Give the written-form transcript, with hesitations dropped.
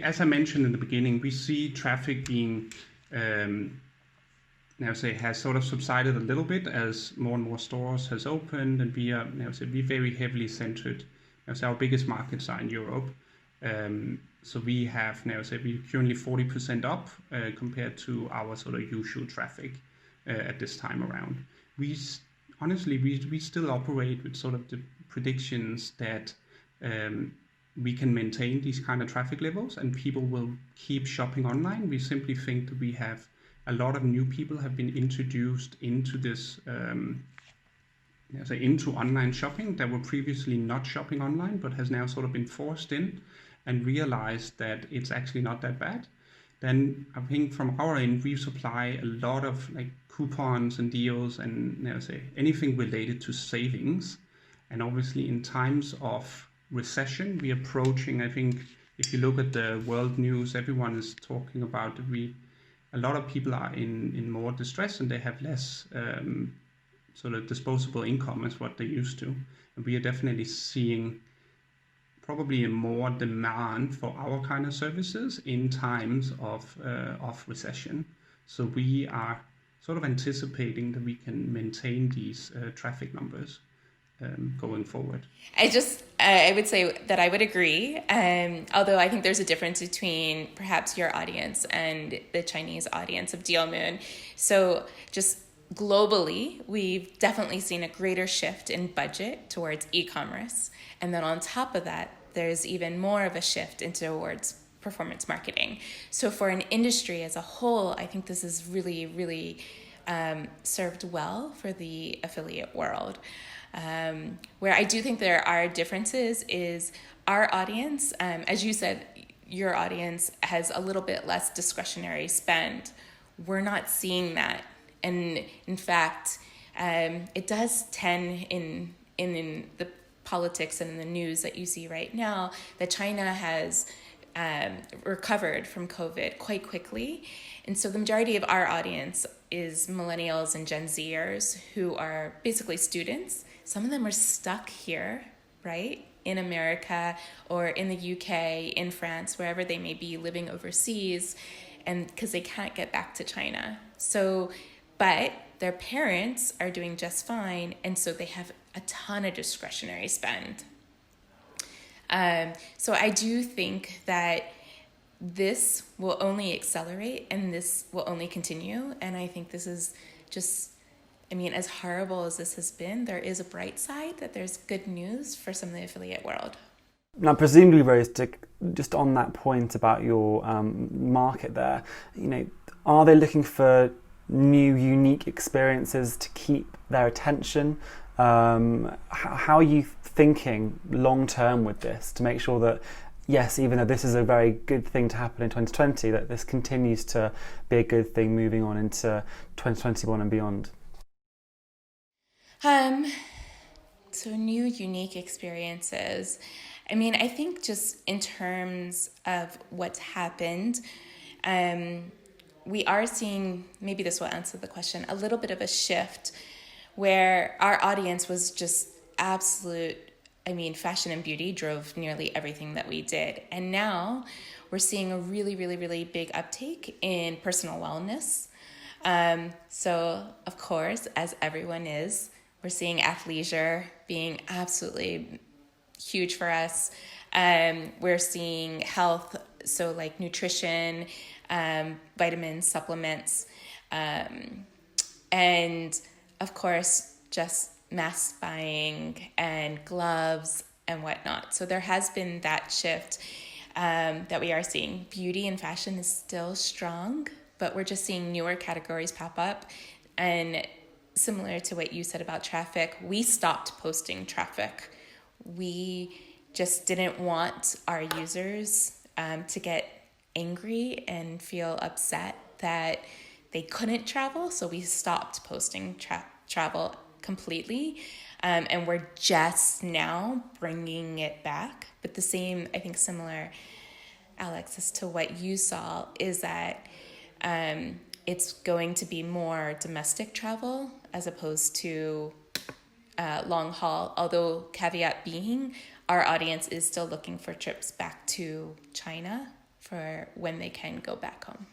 As I mentioned in the beginning, we see traffic being um, now say has sort of subsided a little bit as more and more stores has opened, and we are now say we very heavily centered. Now say our biggest markets are in Europe, so we have now say we currently 40% up compared to our sort of usual traffic at this time around. We honestly we still operate with sort of the predictions that um, we can maintain these kind of traffic levels and people will keep shopping online. We simply think that we have a lot of new people have been introduced into this into online shopping that were previously not shopping online but has now sort of been forced in and realized that it's actually not that bad. Then I think from our end we supply a lot of like coupons and deals and say anything related to savings. And obviously in times of recession we're approaching, I think if you look at the world news, everyone is talking about that we a lot of people are in more distress and they have less sort of disposable income as what they used to. And we are definitely seeing probably a more demand for our kind of services in times of recession. So we are sort of anticipating that we can maintain these traffic numbers going forward. I would say that I would agree. Although I think there's a difference between perhaps your audience and the Chinese audience of Deal Moon. So just globally, we've definitely seen a greater shift in budget towards e-commerce. And then on top of that, there's even more of a shift into towards performance marketing. So for an industry as a whole, I think this is really, really served well for the affiliate world. Where I do think there are differences is our audience, as you said, your audience has a little bit less discretionary spend. We're not seeing that. And in fact, it does tend in the politics and in the news that you see right now that China has recovered from COVID quite quickly. And so the majority of our audience is millennials and Gen Zers who are basically students. Some of them are stuck here, right? In America or in the UK, in France, wherever they may be living overseas, and because they can't get back to China. So, but their parents are doing just fine, and so they have a ton of discretionary spend. So I do think that this will only accelerate and this will only continue. And I think this is just, I mean, as horrible as this has been, there is a bright side that there's good news for some of the affiliate world. Now, presumably, Rose, just on that point about your market there, are they looking for new, unique experiences to keep their attention? How are you thinking long term with this to make sure that, yes, even though this is a very good thing to happen in 2020, that this continues to be a good thing moving on into 2021 and beyond? So new, unique experiences. I mean, I think just in terms of what's happened, we are seeing, maybe this will answer the question, a little bit of a shift where our audience was just absolute, I mean, fashion and beauty drove nearly everything that we did. And now we're seeing a really, really, really big uptake in personal wellness. So, of course, as everyone is, we're seeing athleisure being absolutely huge for us. We're seeing health, so like nutrition, vitamins, supplements, and of course, just mask buying and gloves and whatnot. So there has been that shift that we are seeing. Beauty and fashion is still strong, but we're just seeing newer categories pop up. And similar to what you said about traffic, we stopped posting traffic. We just didn't want our users to get angry and upset that they couldn't travel. So we stopped posting travel completely. And we're just now bringing it back. But the same, I think similar, Alex, as to what you saw is that it's going to be more domestic travel as opposed to long haul. Although caveat being, our audience is still looking for trips back to China for when they can go back home.